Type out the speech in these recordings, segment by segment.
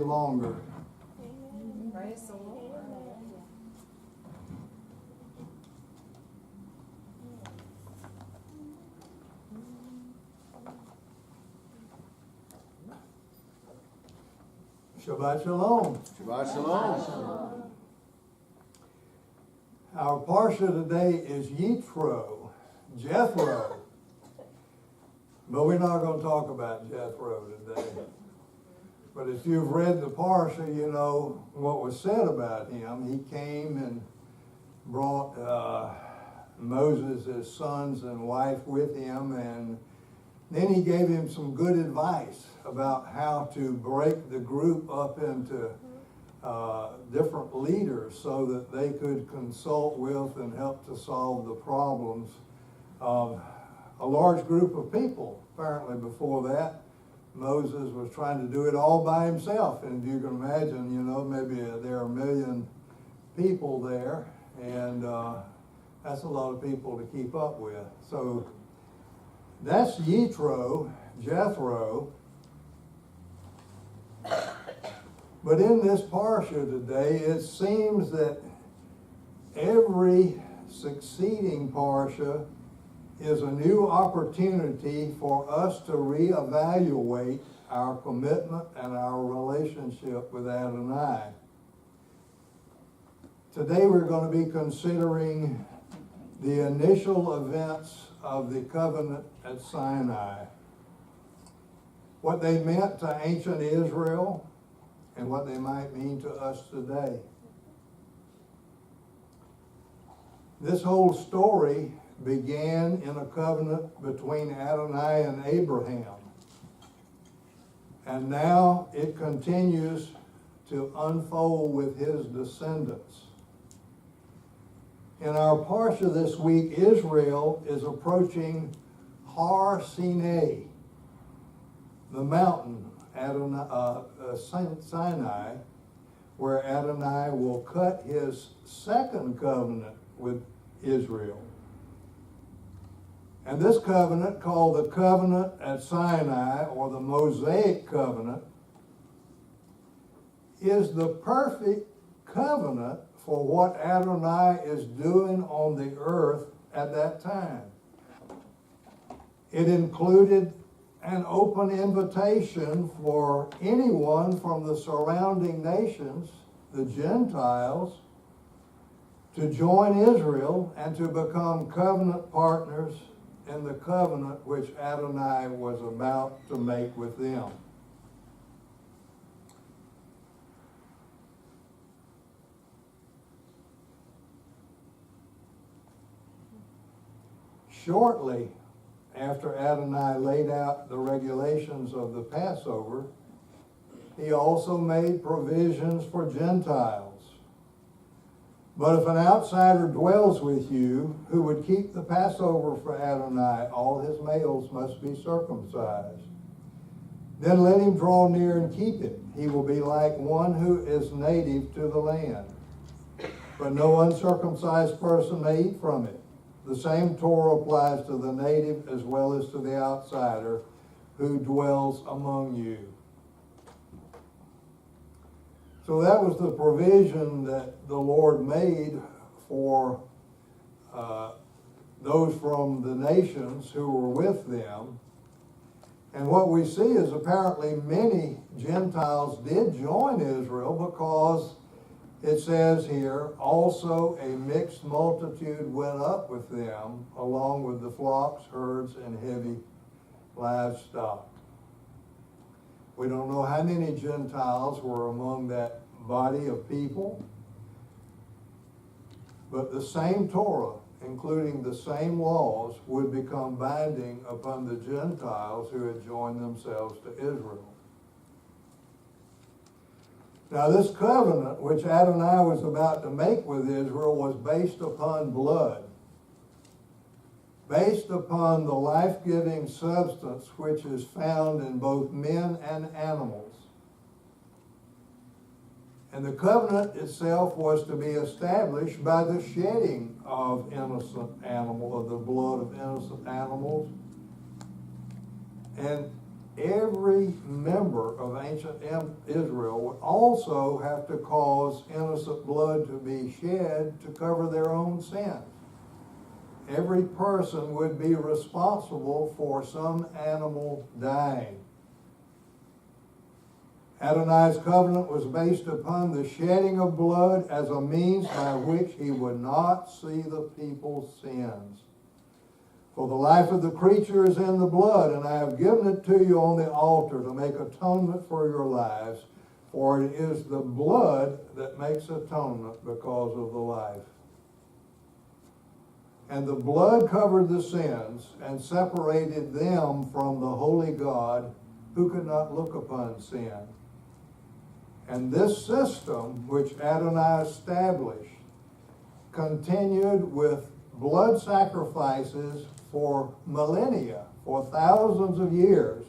longer. Praise the Lord. Shabbat Shalom. Shabbat Shalom. Our Parasha today is Yitro, Jethro. But we're not going to talk about Jethro today. But if you've read the Parasha, you know what was said about him. He came and brought Moses, his sons and wife with him, and then he gave him some good advice about how to break the group up into different leaders so that they could consult with and help to solve the problems of a large group of people. Apparently before that, Moses was trying to do it all by himself. And if you can imagine, you know, maybe there are 1 million people there, and that's a lot of people to keep up with. So that's Yitro, Jethro. But in this Parasha today, it seems that every succeeding Parasha is a new opportunity for us to reevaluate our commitment and our relationship with Adonai. Today we're going to be considering the initial events of the covenant at Sinai, what they meant to ancient Israel, and what they might mean to us today. This whole story began in a covenant between Adonai and Abraham. And now it continues to unfold with his descendants. In our Parsha this week, Israel is approaching Har Sinai, the mountain, Sinai, where Adonai will cut his second covenant with Israel. And this covenant, called the covenant at Sinai, or the Mosaic covenant, is the perfect covenant for what Adonai is doing on the earth at that time. It included an open invitation for anyone from the surrounding nations, the Gentiles, to join Israel and to become covenant partners in the covenant which Adonai was about to make with them. Shortly after Adonai laid out the regulations of the Passover, he also made provisions for Gentiles. But if an outsider dwells with you who would keep the Passover for Adonai, all his males must be circumcised. Then let him draw near and keep it. He will be like one who is native to the land. But no uncircumcised person may eat from it. The same Torah applies to the native as well as to the outsider who dwells among you. So that was the provision that the Lord made for those from the nations who were with them. And what we see is apparently many Gentiles did join Israel, because it says here, also a mixed multitude went up with them, along with the flocks, herds, and heavy livestock. We don't know how many Gentiles were among that body of people, but the same Torah, including the same laws, would become binding upon the Gentiles who had joined themselves to Israel. Now, this covenant, which Adonai was about to make with Israel, was based upon blood, based upon the life-giving substance which is found in both men and animals. And the covenant itself was to be established by the shedding of the blood of innocent animals. And every member of ancient Israel would also have to cause innocent blood to be shed to cover their own sins. Every person would be responsible for some animal dying. Adonai's covenant was based upon the shedding of blood as a means by which he would not see the people's sins. For the life of the creature is in the blood, and I have given it to you on the altar to make atonement for your lives, for it is the blood that makes atonement because of the life. And the blood covered the sins and separated them from the holy God who could not look upon sin. And this system, which Adonai established, continued with blood sacrifices for millennia, for thousands of years.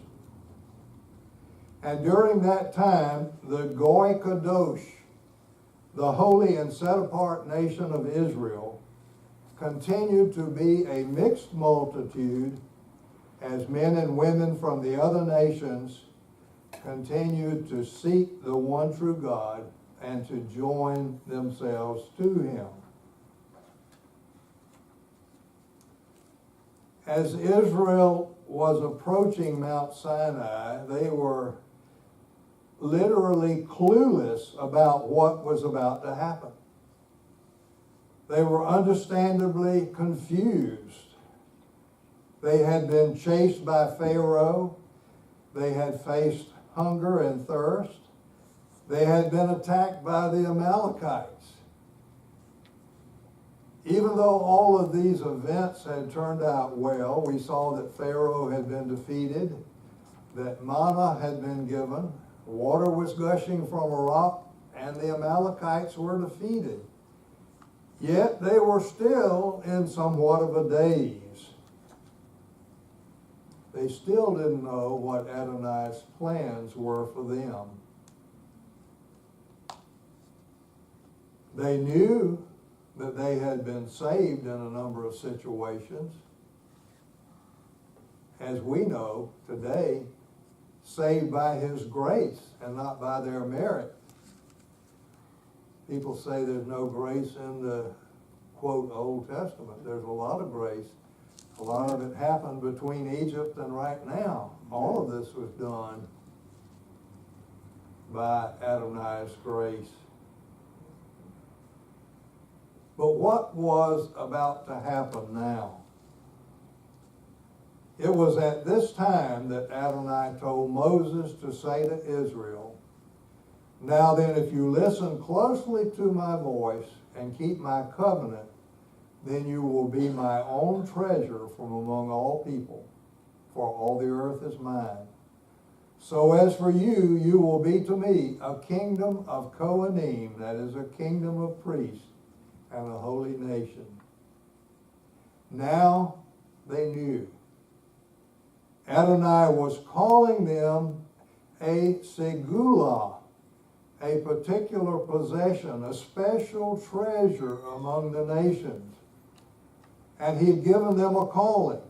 And during that time, the Goy Kadosh, the holy and set-apart nation of Israel, continued to be a mixed multitude as men and women from the other nations continued to seek the one true God and to join themselves to him. As Israel was approaching Mount Sinai, they were literally clueless about what was about to happen. They were understandably confused. They had been chased by Pharaoh. They had faced hunger and thirst. They had been attacked by the Amalekites. Even though all of these events had turned out well, we saw that Pharaoh had been defeated, that manna had been given, water was gushing from a rock, and the Amalekites were defeated. Yet they were still in somewhat of a daze. They still didn't know what Adonai's plans were for them. They knew that they had been saved in a number of situations. As we know today, saved by his grace and not by their merit. People say there's no grace in the, quote, Old Testament. There's a lot of grace. A lot of it happened between Egypt and right now. All of this was done by Adonai's grace. But what was about to happen now? It was at this time that Adonai told Moses to say to Israel, "Now then, if you listen closely to my voice and keep my covenant, then you will be my own treasure from among all people, for all the earth is mine. So as for you, you will be to me a kingdom of Kohanim," that is, a kingdom of priests, "and a holy nation." Now they knew. Adonai was calling them a segula, a particular possession, a special treasure among the nations. And he had given them a calling.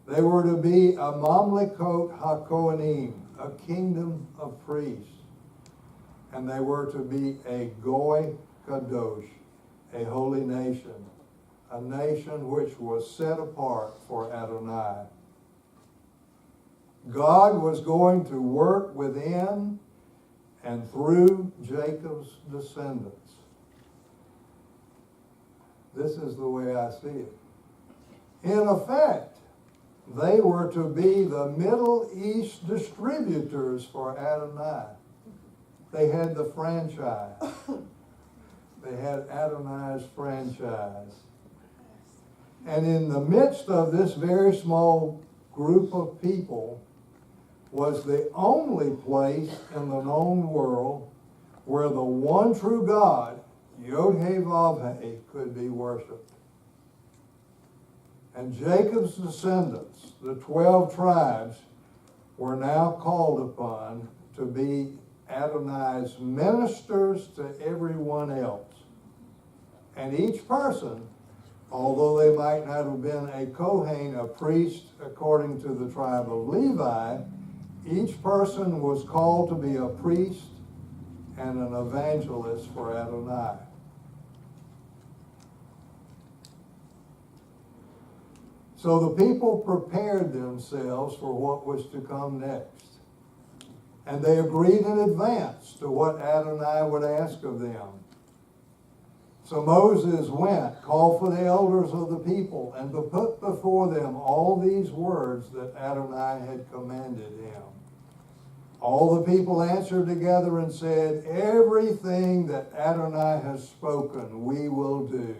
They were to be a mamlikot hakohanim, a kingdom of priests. And they were to be a goy kadosh, a holy nation, a nation which was set apart for Adonai. God was going to work within and through Jacob's descendants. This is the way I see it. In effect, they were to be the Middle East distributors for Adonai. They had the franchise. They had Adonai's franchise. And in the midst of this very small group of people was the only place in the known world where the one true God, Yod-Heh-Vav-Heh, could be worshipped. And Jacob's descendants, the 12 tribes, were now called upon to be Adonai's ministers to everyone else. And each person, although they might not have been a Kohen, a priest according to the tribe of Levi, Each person was called to be a priest and an evangelist for Adonai. So the people prepared themselves for what was to come next. And they agreed in advance to what Adonai would ask of them. So Moses went, called for the elders of the people, and put before them all these words that Adonai had commanded him. All the people answered together and said, "Everything that Adonai has spoken, we will do."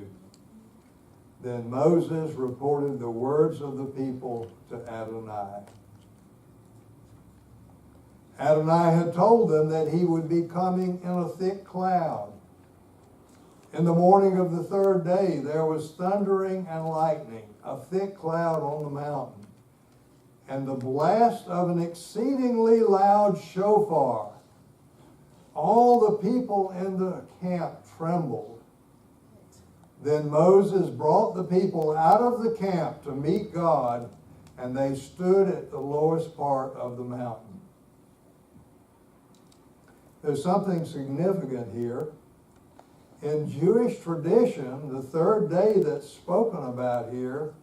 Then Moses reported the words of the people to Adonai. Adonai had told them that he would be coming in a thick cloud. In the morning of the third day, there was thundering and lightning, a thick cloud on the mountain, and the blast of an exceedingly loud shofar. All the people in the camp trembled. Then Moses brought the people out of the camp to meet God, and they stood at the lowest part of the mountain. There's something significant here. In Jewish tradition, the third day that's spoken about here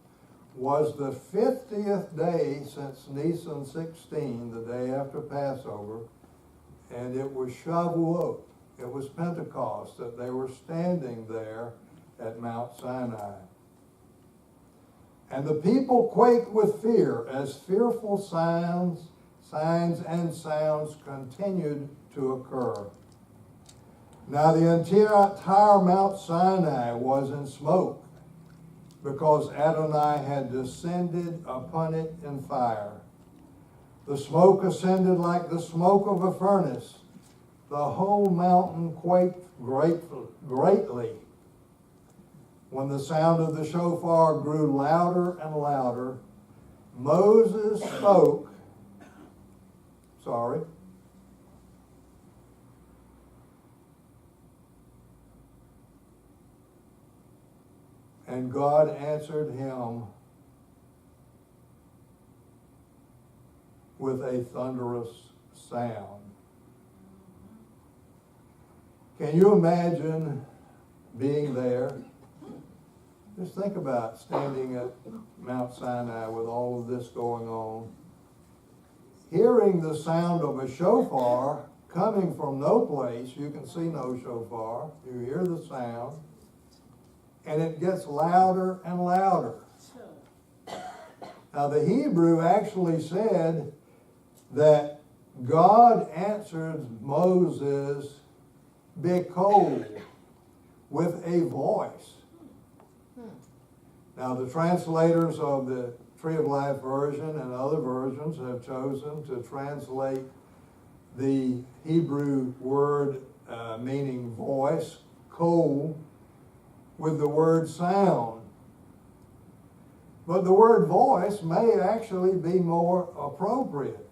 was the 50th day since Nisan 16, the day after Passover, and it was Shavuot. It was Pentecost, that they were standing there at Mount Sinai. And the people quaked with fear as fearful signs and sounds continued to occur. Now the entire Mount Sinai was in smoke, because Adonai had descended upon it in fire. The smoke ascended like the smoke of a furnace. The whole mountain quaked greatly. When the sound of the shofar grew louder and louder, Moses spoke. And God answered him with a thunderous sound. Can you imagine being there? Just think about standing at Mount Sinai with all of this going on, hearing the sound of a shofar coming from no place. You can see no shofar. You hear the sound, and it gets louder and louder. Now, the Hebrew actually said that God answered Moses b'kol, with a voice. Now, the translators of the Tree of Life version and other versions have chosen to translate the Hebrew word meaning voice, kol, with the word sound. But the word voice may actually be more appropriate.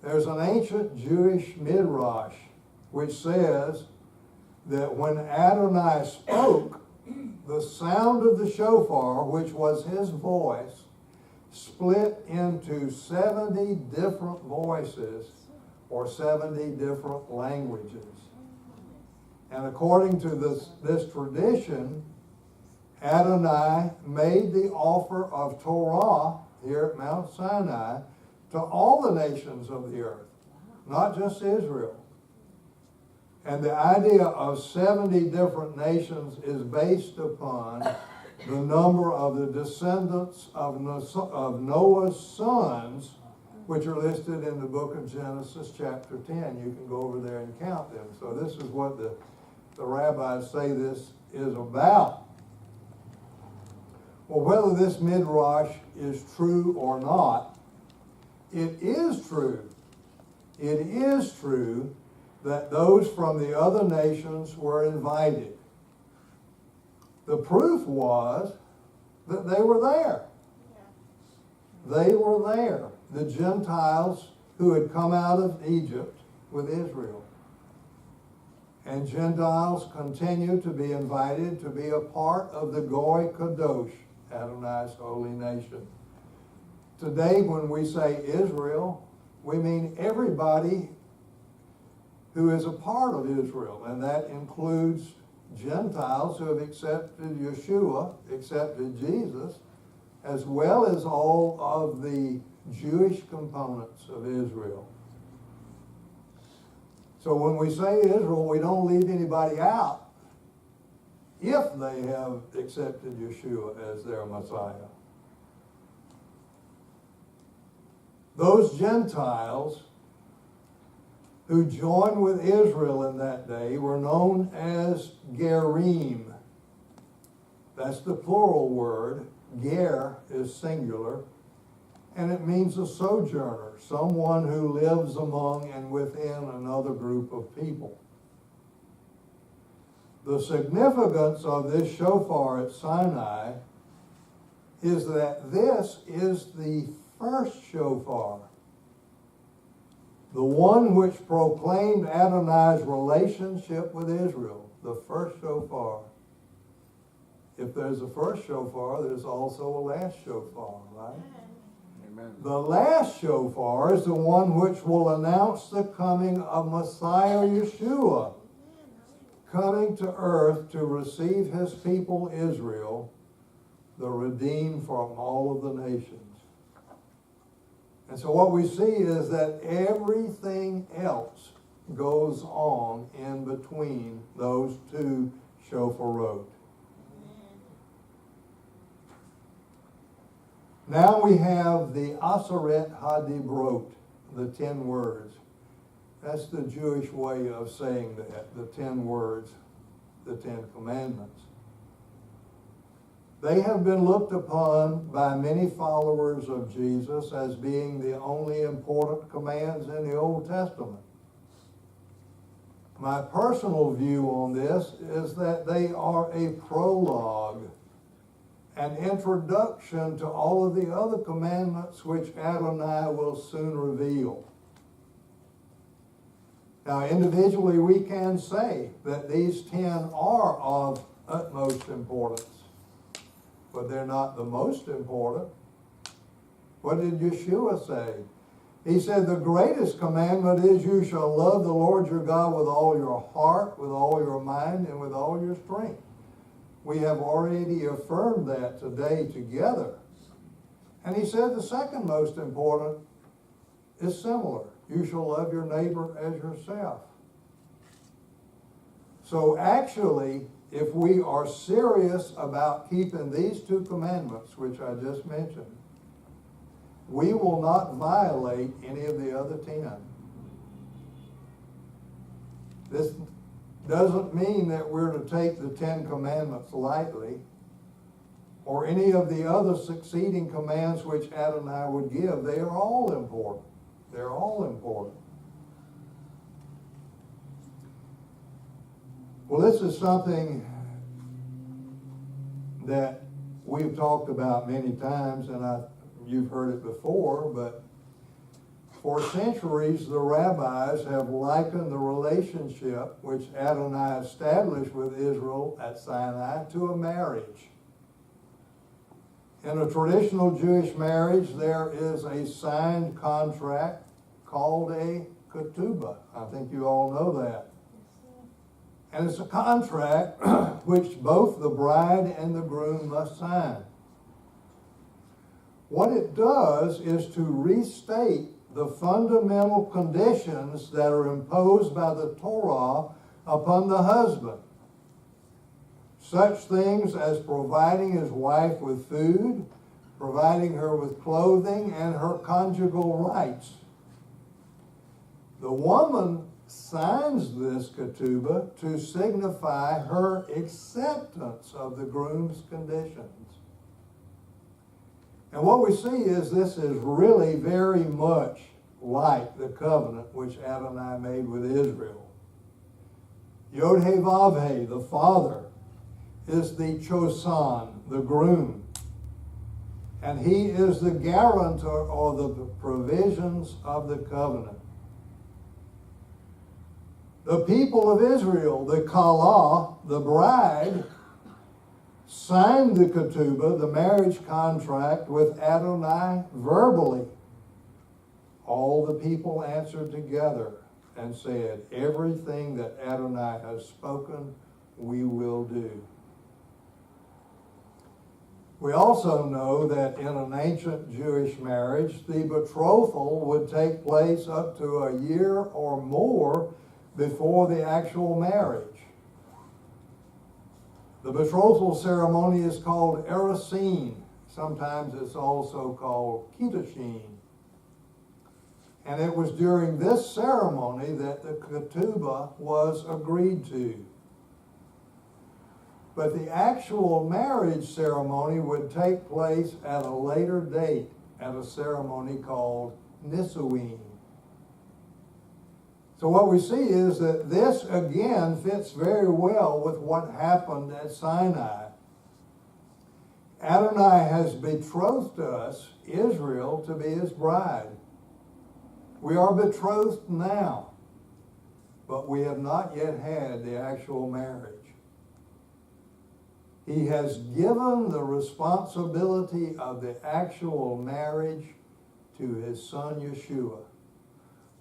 There's an ancient Jewish midrash which says that when Adonai spoke, the sound of the shofar, which was his voice, split into 70 different voices or 70 different languages. And according to this tradition, Adonai made the offer of Torah here at Mount Sinai to all the nations of the earth, not just Israel. And the idea of 70 different nations is based upon the number of the descendants of Noah's sons, which are listed in the book of Genesis chapter 10. You can go over there and count them. So this is what the rabbis say this is about. Well, whether this midrash is true or not, it is true. It is true that those from the other nations were invited. The proof was that they were there. They were there. The Gentiles who had come out of Egypt with Israel. And Gentiles continue to be invited to be a part of the Goy Kadosh, Adonai's holy nation. Today, when we say Israel, we mean everybody who is a part of Israel, and that includes Gentiles who have accepted Yeshua, accepted Jesus, as well as all of the Jewish components of Israel. So when we say Israel, we don't leave anybody out if they have accepted Yeshua as their Messiah. Those Gentiles who joined with Israel in that day were known as Gerim. That's the plural word. Ger is singular, and it means a sojourner, someone who lives among and within another group of people. The significance of this shofar at Sinai is that this is the first shofar, the one which proclaimed Adonai's relationship with Israel, the first shofar. If there's a first shofar, there's also a last shofar, right? Amen. The last shofar is the one which will announce the coming of Messiah Yeshua, coming to earth to receive his people Israel, the redeemed from all of the nations. And so what we see is that everything else goes on in between those two shofarot. Now we have the Aseret HaDibrot, the 10 words. That's the Jewish way of saying that, the 10 words, the 10 commandments. They have been looked upon by many followers of Jesus as being the only important commands in the Old Testament. My personal view on this is that they are a prologue, an introduction to all of the other commandments which Adonai will soon reveal. Now, individually, we can say that these 10 are of utmost importance, but they're not the most important. What did Yeshua say? He said, the greatest commandment is you shall love the Lord your God with all your heart, with all your mind, and with all your strength. We have already affirmed that today together. And he said the second most important is similar. You shall love your neighbor as yourself. So actually, if we are serious about keeping these two commandments, which I just mentioned, we will not violate any of the other 10. This doesn't mean that we're to take the 10 commandments lightly, or any of the other succeeding commands which Adonai would give. They are all important. They're all important. Well, this is something that we've talked about many times, and you've heard it before, but for centuries, the rabbis have likened the relationship which Adonai established with Israel at Sinai to a marriage. In a traditional Jewish marriage, there is a signed contract called a ketubah. I think you all know that. And it's a contract which both the bride and the groom must sign. What it does is to restate the fundamental conditions that are imposed by the Torah upon the husband. Such things as providing his wife with food, providing her with clothing, and her conjugal rights. The woman signs this ketubah to signify her acceptance of the groom's conditions. And what we see is this is really very much like the covenant which Adonai made with Israel. Yod-Heh-Vav-Heh, the father, is the chosan, the groom. And he is the guarantor of the provisions of the covenant. The people of Israel, the Kala, the bride, signed the ketubah, the marriage contract, with Adonai verbally. All the people answered together and said, everything that Adonai has spoken, we will do. We also know that in an ancient Jewish marriage, the betrothal would take place up to a year or more before the actual marriage. The betrothal ceremony is called erusin. Sometimes it's also called kiddushin. And it was during this ceremony that the ketubah was agreed to. But the actual marriage ceremony would take place at a later date at a ceremony called nisuin. So what we see is that this again fits very well with what happened at Sinai. Adonai has betrothed us, Israel, to be his bride. We are betrothed now, but we have not yet had the actual marriage. He has given the responsibility of the actual marriage to his son Yeshua,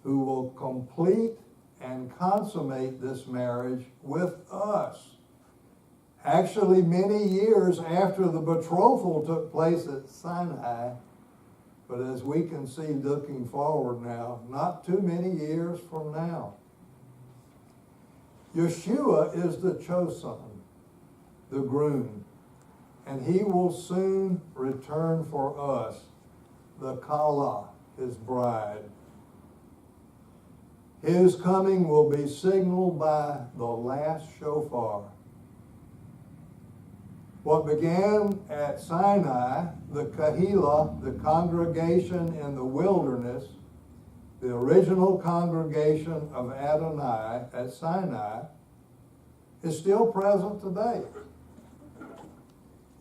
who will complete and consummate this marriage with us. Actually, many years after the betrothal took place at Sinai, but as we can see looking forward now, not too many years from now. Yeshua is the chosen, the groom, and he will soon return for us, the Kala, his bride. His coming will be signaled by the last shofar. What began at Sinai, the Kahila, the congregation in the wilderness, the original congregation of Adonai at Sinai, is still present today.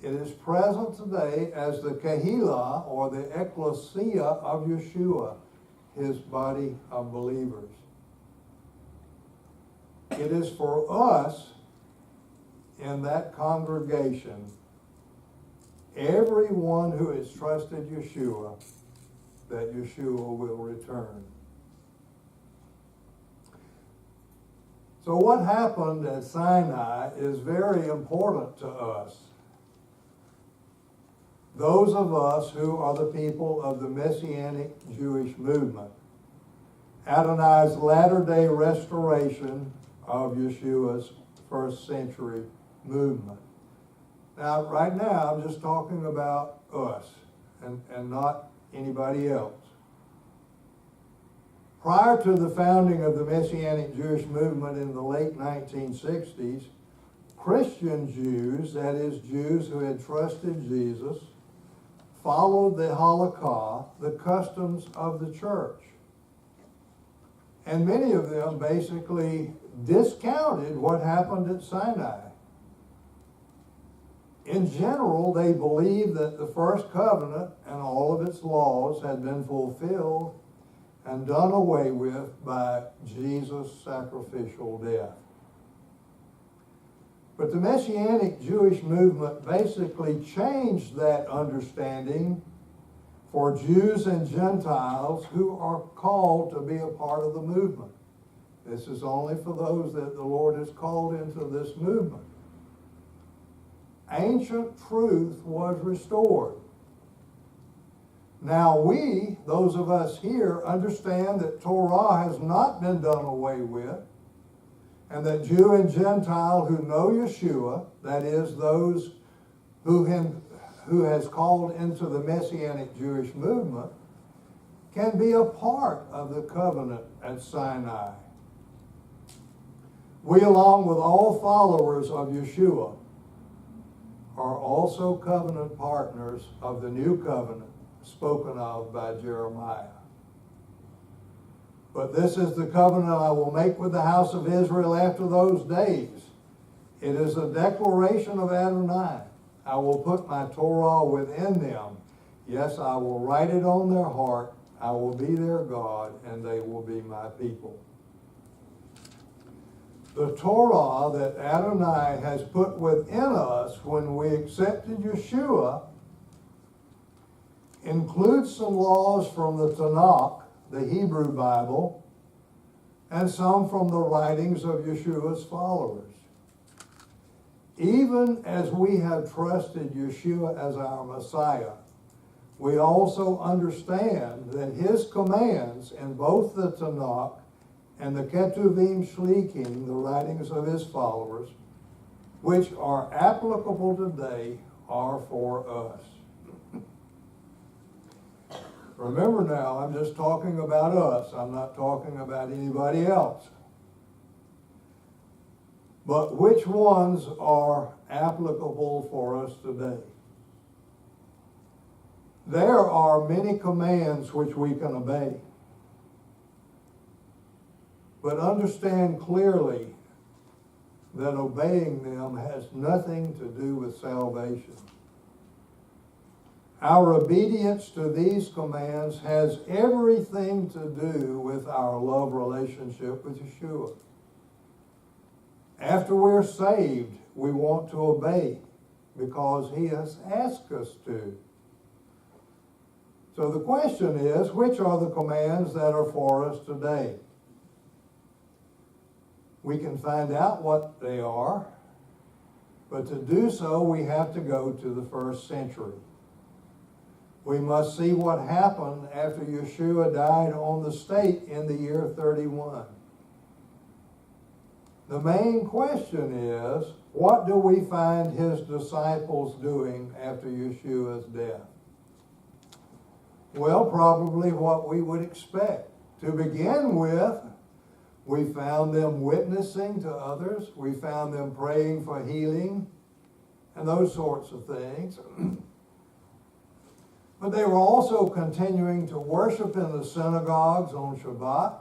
It is present today as the Kahila, or the ecclesia of Yeshua, his body of believers. It is for us in that congregation, everyone who has trusted Yeshua, that Yeshua will return. So what happened at Sinai is very important to us. Those of us who are the people of the Messianic Jewish movement. Adonai's latter-day restoration of Yeshua's first century movement. Now, right now, I'm just talking about us and not anybody else. Prior to the founding of the Messianic Jewish movement in the late 1960s, Christian Jews, that is, Jews who had trusted Jesus, followed the halakha, the customs of the church. And many of them basically discounted what happened at Sinai. In general, they believed that the first covenant and all of its laws had been fulfilled and done away with by Jesus' sacrificial death. But the Messianic Jewish movement basically changed that understanding for Jews and Gentiles who are called to be a part of the movement. This is only for those that the Lord has called into this movement. Ancient truth was restored. Now we, those of us here, understand that Torah has not been done away with, and that Jew and Gentile who know Yeshua, that is, those who has called into the Messianic Jewish movement, can be a part of the covenant at Sinai. We, along with all followers of Yeshua, are also covenant partners of the new covenant spoken of by Jeremiah. But this is the covenant I will make with the house of Israel after those days. It is a declaration of Adonai. I will put my Torah within them. Yes, I will write it on their heart. I will be their God, and they will be my people. The Torah that Adonai has put within us when we accepted Yeshua includes some laws from the Tanakh, the Hebrew Bible, and some from the writings of Yeshua's followers. Even as we have trusted Yeshua as our Messiah, we also understand that his commands in both the Tanakh and the Ketuvim Shlichim, the writings of his followers, which are applicable today, are for us. Remember now, I'm just talking about us. I'm not talking about anybody else. But which ones are applicable for us today? There are many commands which we can obey. But understand clearly that obeying them has nothing to do with salvation. Our obedience to these commands has everything to do with our love relationship with Yeshua. After we're saved, we want to obey because he has asked us to. So the question is, which are the commands that are for us today? We can find out what they are, but to do so, we have to go to the first century. We must see what happened after Yeshua died on the stake in the year 31. The main question is, what do we find his disciples doing after Yeshua's death? Well, probably what we would expect. To begin with, we found them witnessing to others. We found them praying for healing and those sorts of things. But they were also continuing to worship in the synagogues on Shabbat,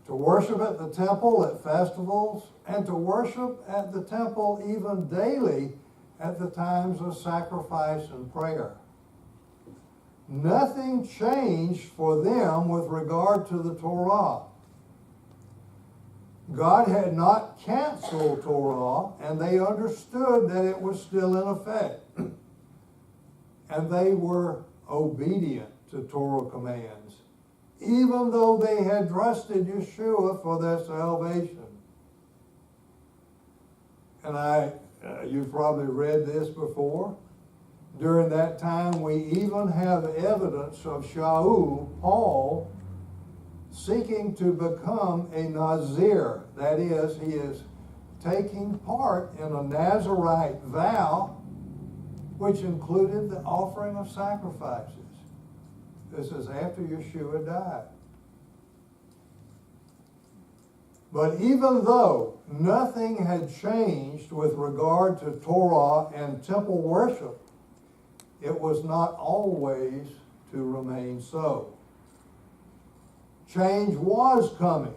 to worship at the temple at festivals, and to worship at the temple even daily at the times of sacrifice and prayer. Nothing changed for them with regard to the Torah. God had not canceled Torah, and they understood that it was still in effect. And they were obedient to Torah commands, even though they had trusted Yeshua for their salvation. And you've probably read this before. During that time, we even have evidence of Shaul, Paul, seeking to become a Nazir. That is, he is taking part in a Nazirite vow, which included the offering of sacrifices. This is after Yeshua died. But even though nothing had changed with regard to Torah and temple worship, it was not always to remain so. Change was coming,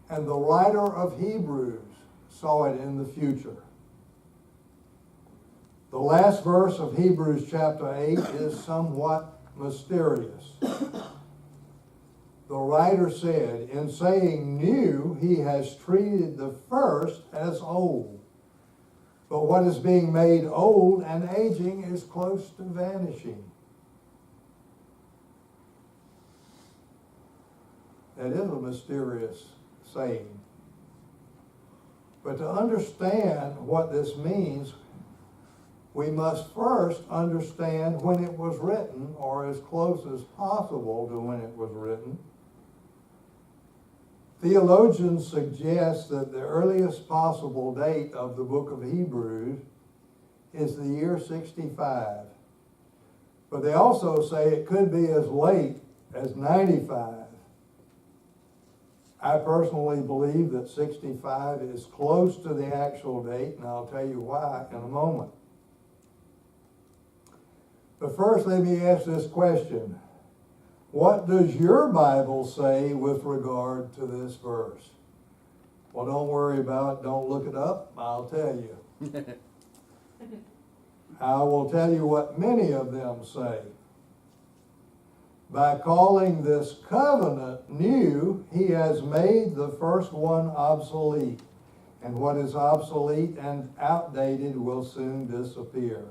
and the writer of Hebrews saw it in the future. The last verse of Hebrews chapter 8 is somewhat mysterious. The writer said, in saying new, he has treated the first as old. But what is being made old and aging is close to vanishing. That is a mysterious saying. But to understand what this means, we must first understand when it was written, or as close as possible to when it was written. Theologians suggest that the earliest possible date of the book of Hebrews is the year 65. But they also say it could be as late as 95. I personally believe that 65 is close to the actual date, and I'll tell you why in a moment. But first, let me ask this question. What does your Bible say with regard to this verse? Well, don't worry about it. Don't look it up. I'll tell you. I will tell you what many of them say. By calling this covenant new, he has made the first one obsolete. And what is obsolete and outdated will soon disappear.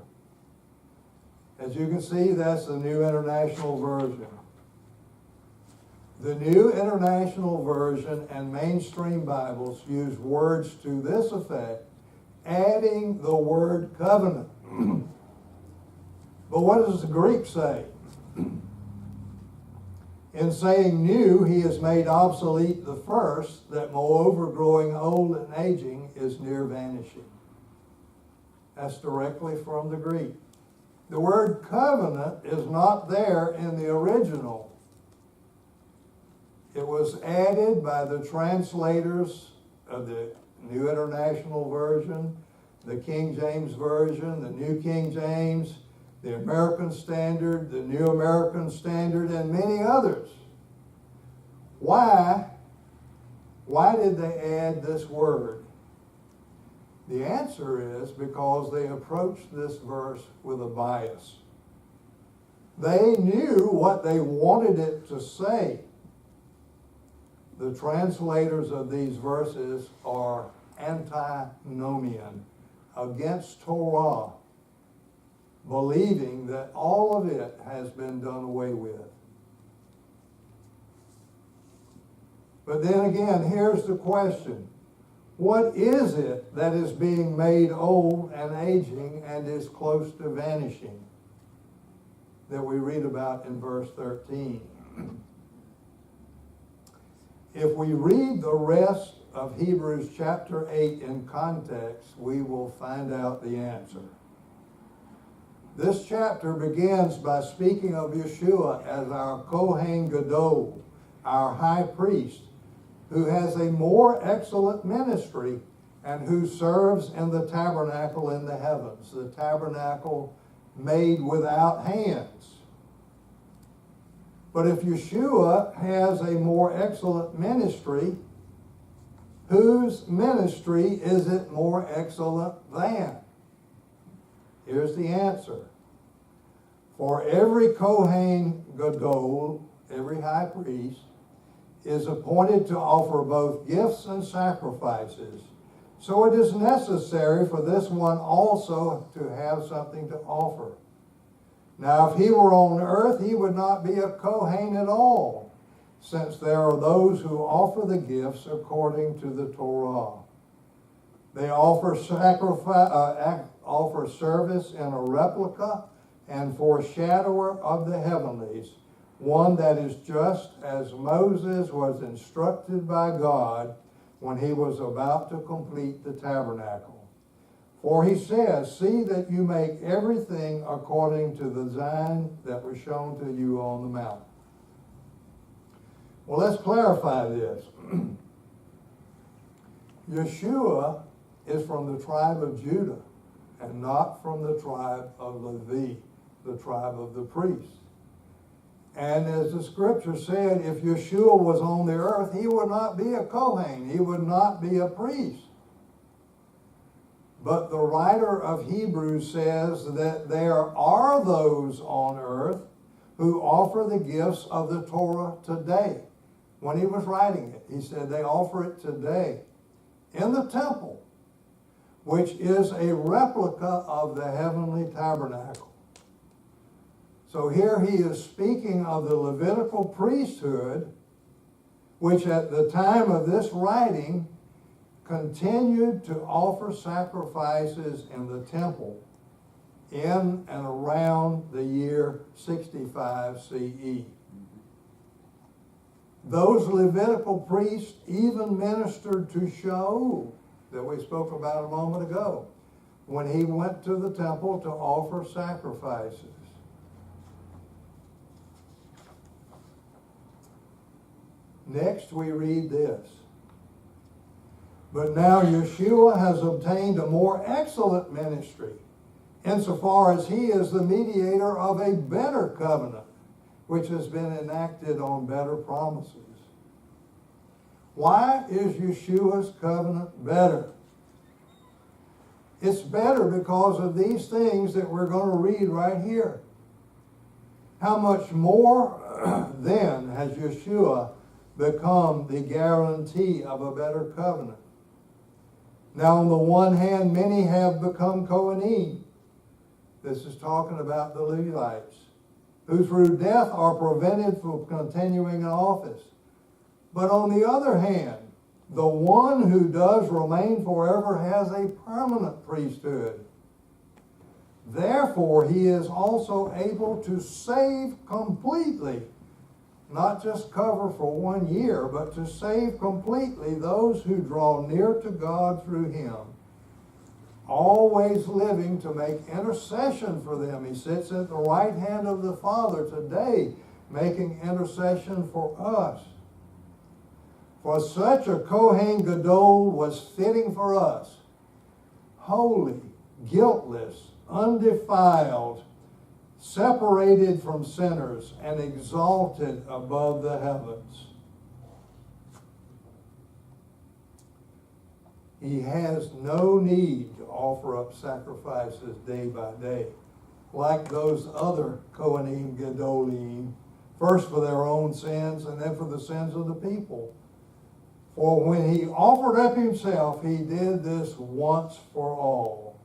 As you can see, that's the New International Version. The New International Version and mainstream Bibles use words to this effect, adding the word covenant. But what does the Greek say? In saying new, he has made obsolete the first, that moreover growing old and aging is near vanishing. That's directly from the Greek. The word covenant is not there in the original. It was added by the translators of the New International Version, the King James Version, the New King James, the American Standard, the New American Standard, and many others. Why did they add this word? The answer is because they approached this verse with a bias. They knew what they wanted it to say. The translators of these verses are antinomian, against Torah, believing that all of it has been done away with. But then again, here's the question. What is it that is being made old and aging and is close to vanishing that we read about in verse 13? If we read the rest of Hebrews chapter 8 in context, we will find out the answer. This chapter begins by speaking of Yeshua as our Kohen Gadol, our high priest, who has a more excellent ministry and who serves in the tabernacle in the heavens, the tabernacle made without hands. But if Yeshua has a more excellent ministry, whose ministry is it more excellent than? Here's the answer. For every Kohen Gadol, every high priest, is appointed to offer both gifts and sacrifices. So it is necessary for this one also to have something to offer. Now, if he were on earth, he would not be a Kohen at all, since there are those who offer the gifts according to the Torah. They offer service in a replica and foreshadower of the heavenlies, one that is just as Moses was instructed by God when he was about to complete the tabernacle. For he says, see that you make everything according to the design that was shown to you on the mountain. Well, let's clarify this. Yeshua is from the tribe of Judah and not from the tribe of Levi, the tribe of the priests. And as the scripture said, if Yeshua was on the earth, he would not be a Kohen. He would not be a priest. But the writer of Hebrews says that there are those on earth who offer the gifts of the Torah today. When he was writing it, he said they offer it today in the temple, which is a replica of the heavenly tabernacle. So here he is speaking of the Levitical priesthood, which at the time of this writing continued to offer sacrifices in the temple in and around the year 65 CE. Those Levitical priests even ministered to Shaul, that we spoke about a moment ago, when he went to the temple to offer sacrifices. Next, we read this. But now Yeshua has obtained a more excellent ministry, insofar as he is the mediator of a better covenant, which has been enacted on better promises. Why is Yeshua's covenant better? It's better because of these things that we're going to read right here. How much more then has Yeshua become the guarantee of a better covenant? Now, on the one hand, many have become Kohanim. This is talking about the Levites, who through death are prevented from continuing in office. But on the other hand, the one who does remain forever has a permanent priesthood. Therefore, he is also able to save completely, not just cover for 1 year, but to save completely those who draw near to God through him, always living to make intercession for them. He sits at the right hand of the Father today, making intercession for us. For such a Kohen Gadol was fitting for us, holy, guiltless, undefiled, separated from sinners, and exalted above the heavens. He has no need to offer up sacrifices day by day, like those other Kohanim Gadolim, first for their own sins and then for the sins of the people. For when he offered up himself, he did this once for all.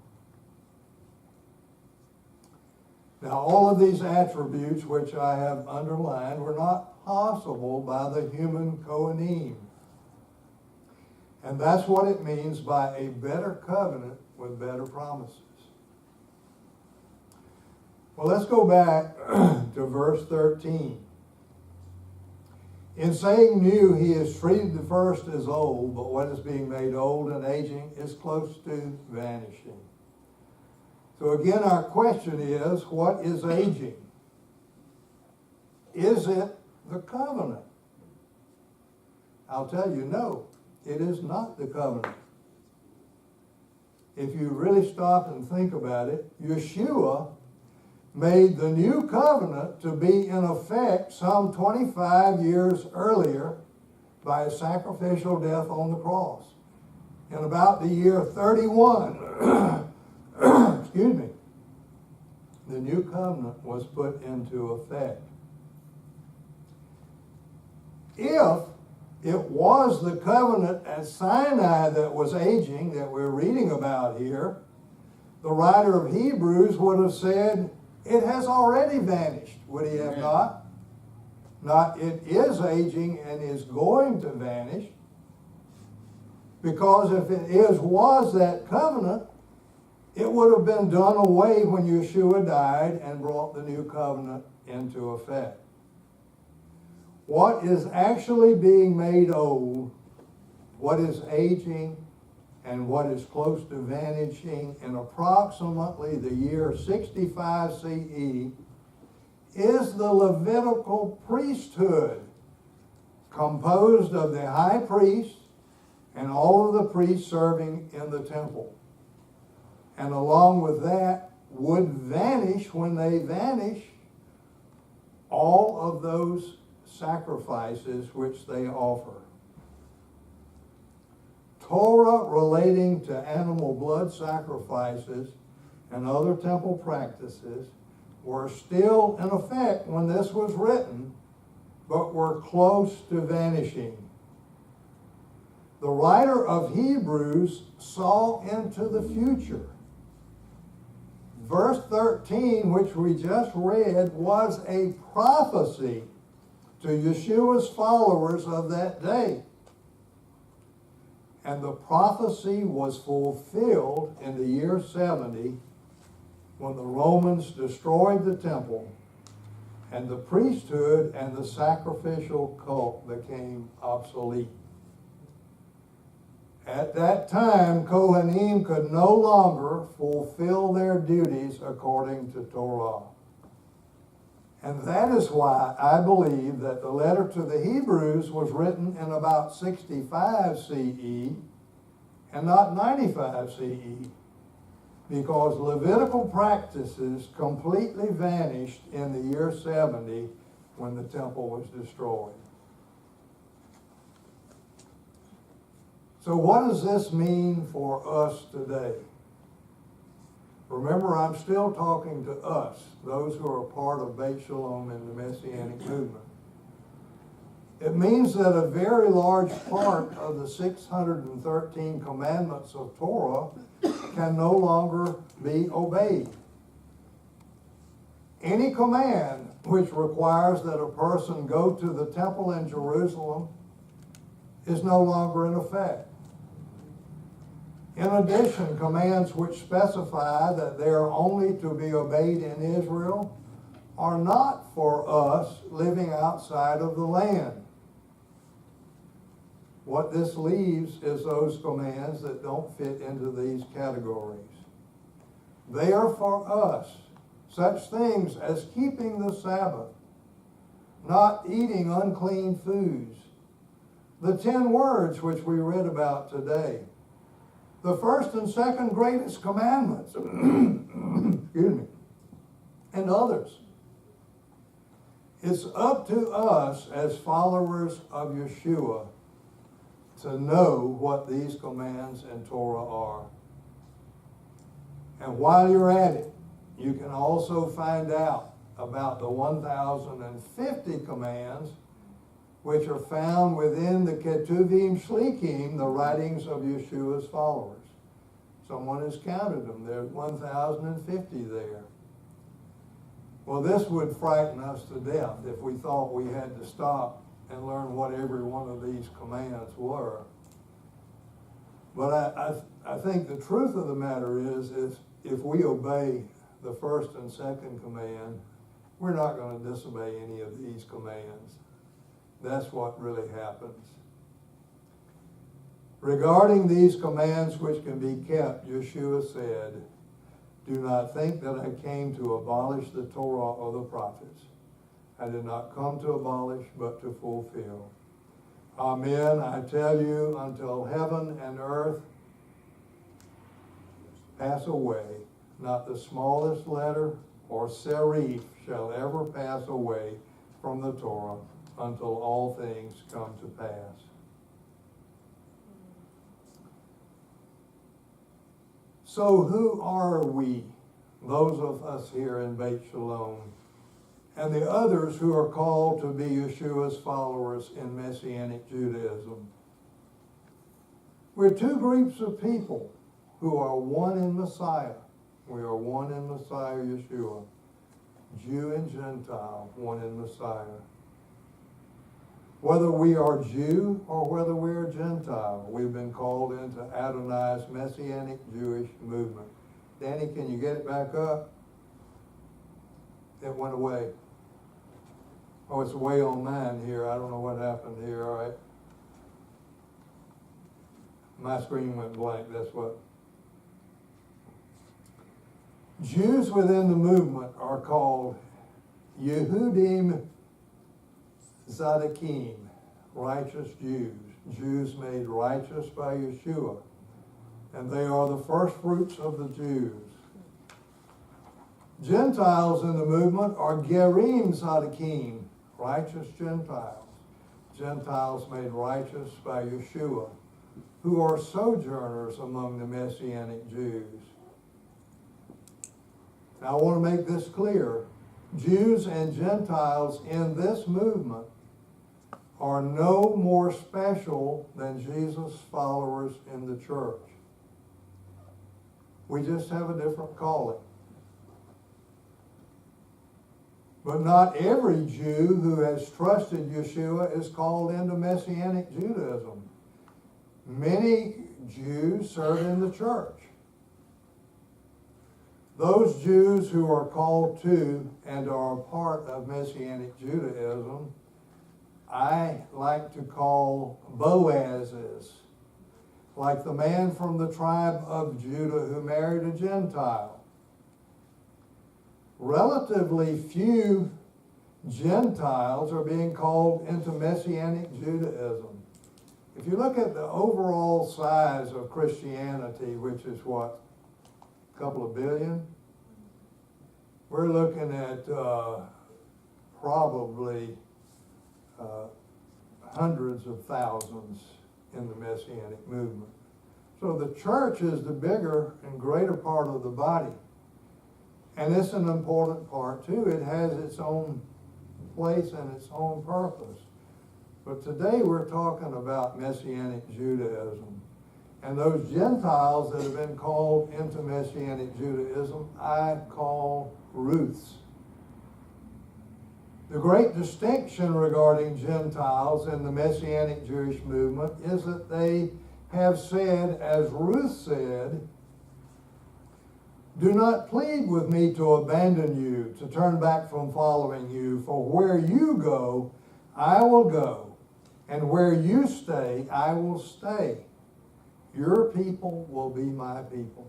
Now, all of these attributes which I have underlined were not possible by the human Kohanim. And that's what it means by a better covenant with better promises. Well, let's go back to verse 13. In saying new, he has treated the first as old, but what is being made old and aging is close to vanishing. So again, our question is, what is aging? Is it the covenant? I'll tell you, no, it is not the covenant. If you really stop and think about it, Yeshua made the new covenant to be in effect some 25 years earlier by a sacrificial death on the cross. In about the year 31, excuse me, the new covenant was put into effect. If it was the covenant at Sinai that was aging, that we're reading about here, the writer of Hebrews would have said, it has already vanished, would he have not? Not, it is aging and is going to vanish. Because if it was that covenant, it would have been done away when Yeshua died and brought the new covenant into effect. What is actually being made old, what is aging, and what is close to vanishing in approximately the year 65 CE is the Levitical priesthood, composed of the high priest and all of the priests serving in the temple. And along with that would vanish, when they vanish, all of those sacrifices which they offer. Torah relating to animal blood sacrifices and other temple practices were still in effect when this was written, but were close to vanishing. The writer of Hebrews saw into the future. Verse 13, which we just read, was a prophecy to Yeshua's followers of that day. And the prophecy was fulfilled in the year 70 when the Romans destroyed the temple and the priesthood and the sacrificial cult became obsolete. At that time, Kohanim could no longer fulfill their duties according to Torah. And that is why I believe that the letter to the Hebrews was written in about 65 CE and not 95 CE, because Levitical practices completely vanished in the year 70 when the temple was destroyed. So what does this mean for us today? Remember, I'm still talking to us, those who are part of Beit Shalom and the Messianic movement. It means that a very large part of the 613 commandments of Torah can no longer be obeyed. Any command which requires that a person go to the temple in Jerusalem is no longer in effect. In addition, commands which specify that they are only to be obeyed in Israel are not for us living outside of the land. What this leaves is those commands that don't fit into these categories. They are for us, such things as keeping the Sabbath, not eating unclean foods, the 10 words which we read about today, the first and second greatest commandments, excuse me, and others. It's up to us as followers of Yeshua to know what these commands in Torah are. And while you're at it, you can also find out about the 1,050 commands which are found within the Ketuvim Shlikim, the writings of Yeshua's followers. Someone has counted them. There's 1,050 there. Well, this would frighten us to death if we thought we had to stop and learn what every one of these commands were. But I think the truth of the matter is if we obey the first and second command, we're not going to disobey any of these commands. That's what really happens. Regarding these commands which can be kept, Yeshua said, "Do not think that I came to abolish the Torah or the prophets. I did not come to abolish, but to fulfill. Amen, I tell you, until heaven and earth pass away, not the smallest letter or serif shall ever pass away from the Torah until all things come to pass." So who are we, those of us here in Beit Shalom, and the others who are called to be Yeshua's followers in Messianic Judaism? We're two groups of people who are one in Messiah. We are one in Messiah Yeshua. Jew and Gentile, one in Messiah. Whether we are Jew or whether we are Gentile, we've been called into Adonai's Messianic Jewish movement. Danny, can you get it back up? It went away. Oh, it's way on mine here. I don't know what happened here. All right. My screen went blank. That's what. Jews within the movement are called Yehudim Tzaddikim, righteous Jews, Jews made righteous by Yeshua, and they are the first fruits of the Jews. Gentiles in the movement are Gerim Tzaddikim, righteous Gentiles, Gentiles made righteous by Yeshua, who are sojourners among the Messianic Jews. Now, I want to make this clear. Jews and Gentiles in this movement are no more special than Jesus' followers in the church. We just have a different calling. But not every Jew who has trusted Yeshua is called into Messianic Judaism. Many Jews serve in the church. Those Jews who are called to and are a part of Messianic Judaism, I like to call Boazes, like the man from the tribe of Judah who married a Gentile. Relatively few Gentiles are being called into Messianic Judaism. If you look at the overall size of Christianity, which is what, a couple of billion? We're looking at probably hundreds of thousands in the Messianic movement. So the church is the bigger and greater part of the body. And it's an important part too. It has its own place and its own purpose. But today we're talking about Messianic Judaism. And those Gentiles that have been called into Messianic Judaism, I call Ruths. The great distinction regarding Gentiles in the Messianic Jewish movement is that they have said, as Ruth said, "Do not plead with me to abandon you, to turn back from following you, for where you go, I will go, and where you stay, I will stay. Your people will be my people."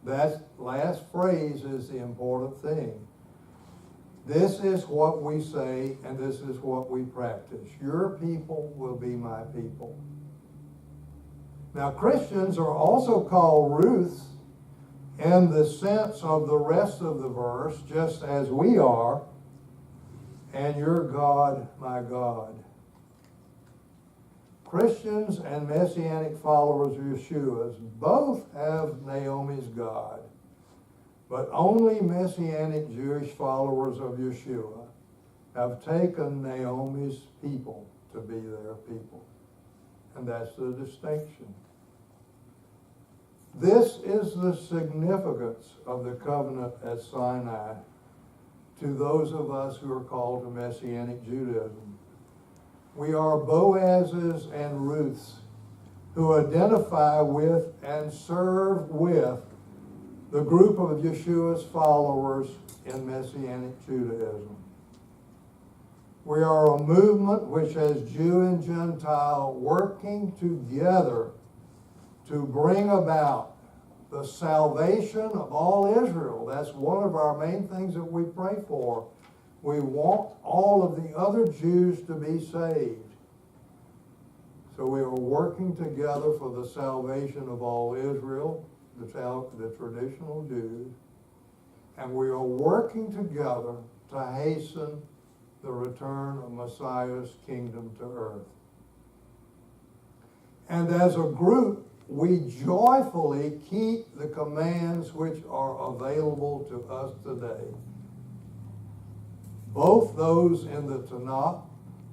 That last phrase is the important thing. This is what we say, and this is what we practice. Your people will be my people. Now, Christians are also called Ruths in the sense of the rest of the verse, just as we are, and your God, my God. Christians and Messianic followers of Yeshua's both have Naomi's God, but only Messianic Jewish followers of Yeshua have taken Naomi's people to be their people. And that's the distinction. This is the significance of the covenant at Sinai to those of us who are called to Messianic Judaism. We are Boazes and Ruths who identify with and serve with the group of Yeshua's followers in Messianic Judaism. We are a movement which has Jew and Gentile working together to bring about the salvation of all Israel. That's one of our main things that we pray for. We want all of the other Jews to be saved. So we are working together for the salvation of all Israel, the traditional Jews, and we are working together to hasten the return of Messiah's kingdom to earth. And as a group, we joyfully keep the commands which are available to us today, both those in the Tanakh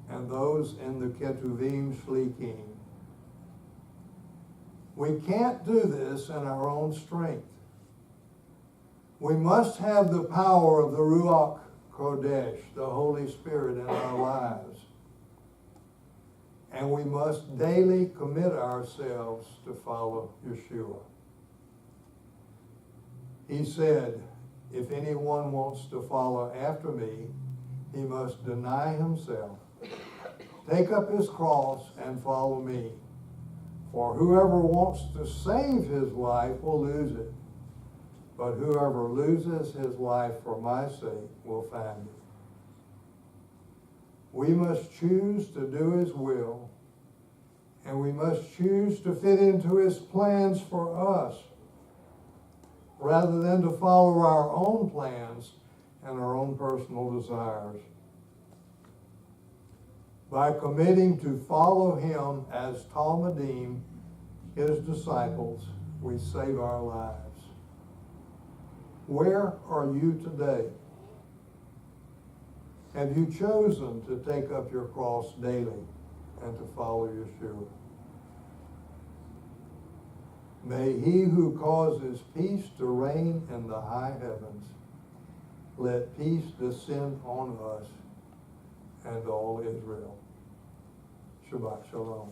and those in the Ketuvim Shlikim. We can't do this in our own strength. We must have the power of the Ruach Kodesh, the Holy Spirit, in our lives. And we must daily commit ourselves to follow Yeshua. He said, if anyone wants to follow after me, he must deny himself, take up his cross, and follow me. For whoever wants to save his life will lose it, but whoever loses his life for my sake will find it. We must choose to do his will, and we must choose to fit into his plans for us, rather than to follow our own plans and our own personal desires. By committing to follow him as Talmudim, his disciples, we save our lives. Where are you today? Have you chosen to take up your cross daily and to follow Yeshua? May he who causes peace to reign in the high heavens, let peace descend on us and all Israel. Shabbat Shalom.